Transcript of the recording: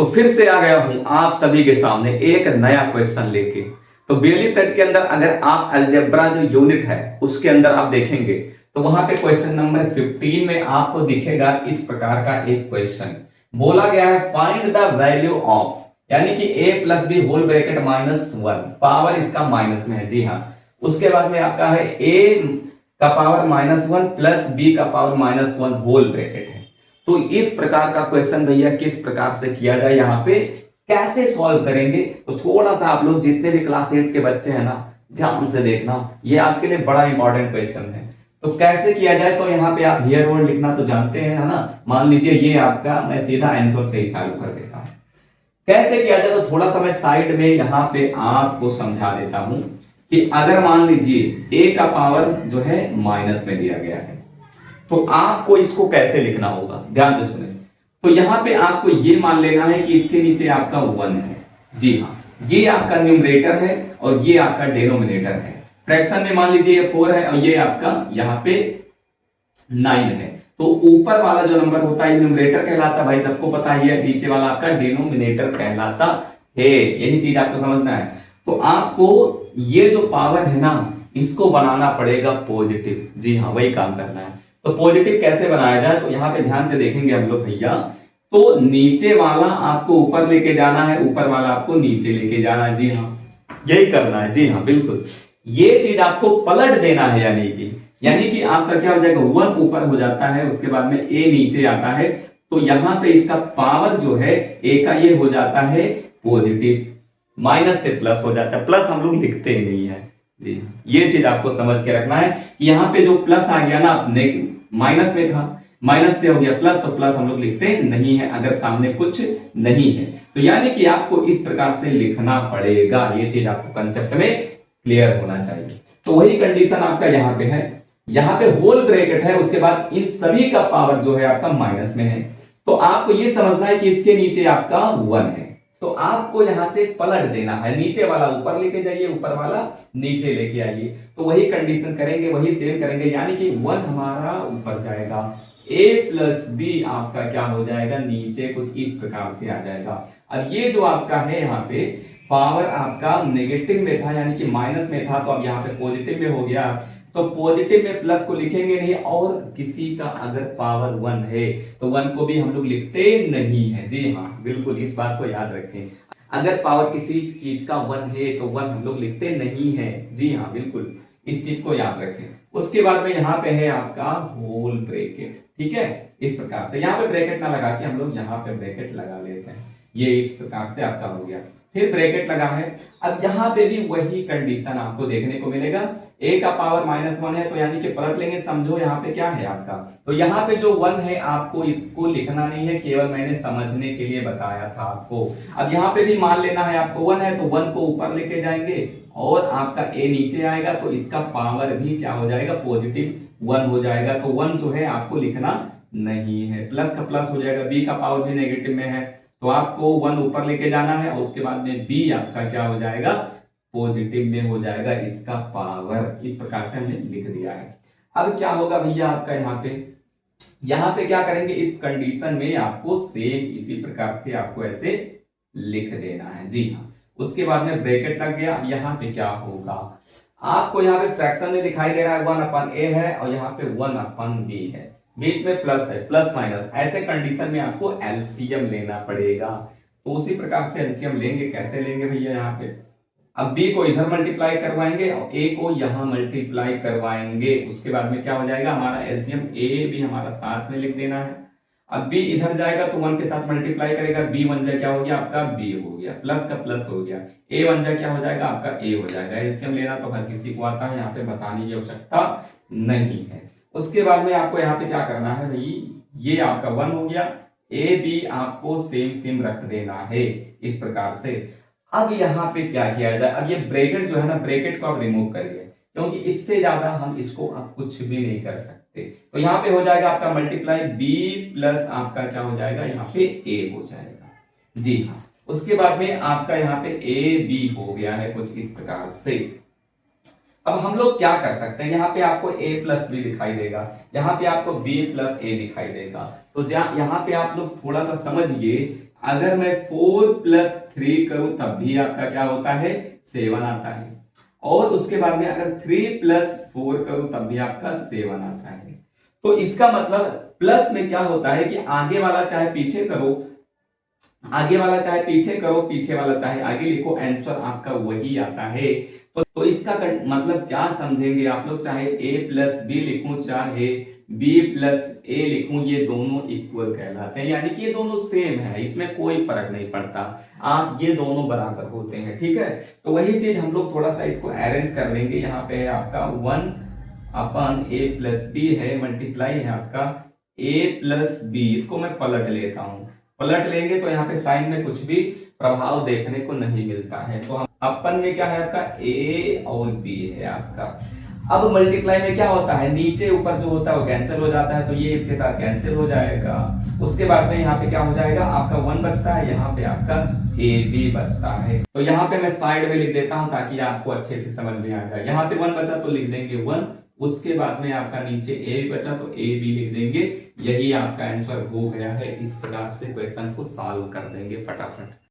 तो फिर से आ गया हूं आप सभी के सामने एक नया क्वेश्चन लेके। तो बीएलई सेट के अंदर अगर आप अलजेब्रा जो यूनिट है उसके अंदर आप देखेंगे तो वहां पे क्वेश्चन नंबर 15 में आपको दिखेगा इस प्रकार का एक क्वेश्चन। बोला गया है फाइंड द वैल्यू ऑफ, यानी कि a plus b whole bracket -1, power इसका माइनस में है। जी हाँ, उसके बाद में आपका है a का पावर -1 प्लस b का पावर -1 होल ब्रैकेट है। तो इस प्रकार का क्वेश्चन भैया किस प्रकार से किया जाए, यहाँ पे कैसे सॉल्व करेंगे, तो थोड़ा सा आप लोग जितने भी क्लास 8 के बच्चे हैं ना ध्यान से देखना, ये आपके लिए बड़ा इंपॉर्टेंट क्वेश्चन है। तो कैसे किया जाए, तो यहाँ पे आप हियर वर्ड लिखना तो जानते हैं है ना। मान लीजिए ये आपका, मैं सीधा आंसर से ही चालू कर देता हूं। कैसे किया जाए, तो थोड़ा सा मैं साइड में यहाँ पे आपको समझा देता हूं कि अगर मान लीजिए a का पावर जो है माइनस में दिया गया है, तो आपको इसको कैसे लिखना होगा, ध्यान से सुने। तो यहां पे आपको ये मान लेना है कि इसके नीचे आपका 1 है। जी हाँ, ये आपका न्यूमरेटर है और ये आपका डिनोमिनेटर है। फ्रैक्शन में मान लीजिए ये 4 है और ये आपका यहाँ पे 9 है। तो ऊपर वाला जो नंबर होता है न्यूमरेटर कहलाता है, भाई सबको पता ही है। नीचे वाला आपका डिनोमिनेटर कहलाता है। यही चीज आपको समझना है। तो आपको ये जो पावर है ना, इसको बनाना पड़ेगा पॉजिटिव। जी हाँ, वही काम करना है। तो पॉजिटिव कैसे बनाया जाए, तो यहां पे ध्यान से देखेंगे हम लोग भैया। तो नीचे वाला आपको ऊपर लेके जाना है, ऊपर वाला आपको नीचे लेके जाना है। जी हाँ, यही करना है। जी हाँ, बिल्कुल ये चीज आपको पलट देना है, यानी कि आपका क्या हो जाएगा, 1 ऊपर हो जाता है, उसके बाद में a नीचे आता है। तो यहां पे इसका पावर जो है a का ये हो जाता है पॉजिटिव, माइनस से प्लस हो जाता है। प्लस हम लोग लिखते ही नहीं है। जी, ये चीज आपको समझ के रखना है कि यहाँ पे जो प्लस आ गया ना, माइनस में था, माइनस से हो गया प्लस, तो प्लस हम लोग लिखते नहीं है अगर सामने कुछ नहीं है। तो यानी कि आपको इस प्रकार से लिखना पड़ेगा। ये चीज आपको कंसेप्ट में क्लियर होना चाहिए। तो वही कंडीशन आपका यहाँ पे है। यहाँ पे होल ब्रैकेट है, उसके बाद इन सभी का पावर जो है आपका माइनस में है। तो आपको ये समझना है कि इसके नीचे आपका 1 है। तो आपको यहां से पलट देना है, नीचे वाला ऊपर लेके जाइए, ऊपर वाला नीचे लेके आइए। तो वही कंडीशन करेंगे, वही सेम करेंगे, यानी कि 1 हमारा ऊपर जाएगा, a प्लस बी आपका क्या हो जाएगा, नीचे कुछ इस प्रकार से आ जाएगा। अब ये जो आपका है यहाँ पे पावर आपका नेगेटिव में था, यानी कि माइनस में था, तो अब यहाँ पे पॉजिटिव में हो गया। तो पॉजिटिव में प्लस को लिखेंगे नहीं, और किसी का अगर पावर 1 है तो 1 को भी हम लोग लिखते नहीं है। जी हाँ, बिल्कुल इस बात को याद रखें। अगर पावर किसी चीज का 1 है तो 1 हम लोग लिखते नहीं है। जी हाँ, बिल्कुल इस चीज को याद रखें। उसके बाद में यहाँ पे है आपका होल ब्रैकेट। ठीक है, इस प्रकार से यहाँ पे ब्रैकेट ना लगा के हम लोग यहाँ पे ब्रैकेट लगा लेते हैं। ये इस प्रकार से आपका हो गया, फिर ब्रैकेट लगा है। अब यहाँ पे भी वही कंडीशन आपको देखने को मिलेगा। a का पावर -1 है, तो यानी कि पलट लेंगे। समझो यहाँ पे क्या है आपका, तो यहाँ पे जो 1 है आपको इसको लिखना नहीं है, केवल मैंने समझने के लिए बताया था आपको। अब यहाँ पे भी मान लेना है आपको 1 है, तो 1 को ऊपर लेके जाएंगे और आपका a नीचे आएगा, तो इसका पावर भी क्या हो जाएगा, पॉजिटिव 1 हो जाएगा। तो 1 जो है आपको लिखना नहीं है, प्लस का प्लस हो जाएगा। b का पावर भी नेगेटिव में है, तो आपको 1 ऊपर लेके जाना है, और उसके बाद में b आपका क्या हो जाएगा, पॉजिटिव में हो जाएगा इसका पावर। इस प्रकार से हमने लिख दिया है। अब क्या होगा भैया आपका यहाँ पे क्या करेंगे, इस कंडीशन में आपको सेम इसी प्रकार से आपको ऐसे लिख देना है। जी हाँ, उसके बाद में ब्रैकेट लग गया। अब यहाँ पे क्या होगा, आपको यहाँ पे फ्रैक्शन में दिखाई दे रहा है 1/a है, और यहाँ पे 1/b है, बीच में प्लस है, प्लस माइनस। ऐसे कंडीशन में आपको एलसीएम लेना पड़ेगा। तो उसी प्रकार से एलसीएम लेंगे, कैसे लेंगे भैया, यहाँ पे अब b को इधर मल्टीप्लाई करवाएंगे और a को यहां मल्टीप्लाई करवाएंगे। उसके बाद में क्या हो जाएगा हमारा एलसीएम, a भी हमारा साथ में लिख देना है। अब b इधर जाएगा तो 1 के साथ मल्टीप्लाई करेगा, b 1 जा क्या हो गया आपका, b हो गया, प्लस का प्लस हो गया, a 1 जा क्या हो जाएगा आपका, a हो जाएगा। एलसीएम लेना तो हर किसी को आता है, यहाँ पे बताने की आवश्यकता नहीं है। उसके बाद में आपको यहाँ पे क्या करना है भाई, ये आपका 1 हो गया, a b आपको सेम रख देना है इस प्रकार से। अब यहाँ पे क्या किया जाए, अब ये ब्रैकेट जो है ना, ब्रैकेट को आप रिमूव करिए, क्योंकि इससे ज्यादा हम इसको अब कुछ भी नहीं कर सकते। तो यहाँ पे हो जाएगा आपका मल्टीप्लाई b प्लस आपका क्या हो जाएगा, यहाँ पे a हो जाएगा। जी हाँ, उसके बाद में आपका यहाँ पे a b हो गया है कुछ इस प्रकार से। अब हम लोग क्या कर सकते हैं, यहाँ पे आपको a प्लस बी दिखाई देगा, यहाँ पे आपको b प्लस a दिखाई देगा। तो यहाँ पे आप लोग थोड़ा सा समझिए, अगर मैं 4+3 करूं तब भी आपका क्या होता है, 7 आता है। और उसके बाद में अगर 3+4 करूं तब भी आपका 7 आता है। तो इसका मतलब प्लस में क्या होता है कि आगे वाला चाहे पीछे करो, आगे वाला चाहे पीछे करो, पीछे वाला चाहे आगे लिखो, आंसर आपका वही आता है। तो इसका मतलब क्या समझेंगे आप लोग, चाहे a+b लिखूं चाहे b+a लिखूं, ये दोनों इक्वल कहलाते हैं, यानी कि ये दोनों सेम है, इसमें कोई फर्क नहीं पड़ता, आप ये दोनों बराबर होते हैं। ठीक है, तो वही चीज हम लोग थोड़ा सा इसको अरेंज कर लेंगे। यहाँ पे है आपका 1/a+b है, मल्टीप्लाई है आपका a+b, इसको मैं पलट लेता हूं। पलट लेंगे तो यहाँ पे साइन में कुछ भी प्रभाव देखने को नहीं मिलता है। तो हम अपन में क्या है आपका a और b है आपका। अब मल्टीप्लाई में क्या होता है, नीचे ऊपर जो होता है वो कैंसिल हो जाता है, तो ये इसके साथ कैंसिल हो जाएगा। उसके बाद में यहाँ पे क्या हो जाएगा, आपका 1 बचता है, यहाँ पे आपका ab बचता है। तो यहाँ पे मैं साइड में लिख देता हूँ ताकि आपको अच्छे से समझ में आ जाए। यहाँ पे 1 बचा तो लिख देंगे 1, उसके बाद में आपका नीचे a बचा तो a b लिख देंगे। यही आपका आंसर हो गया है। इस प्रकार से क्वेश्चन को सॉल्व कर देंगे फटाफट।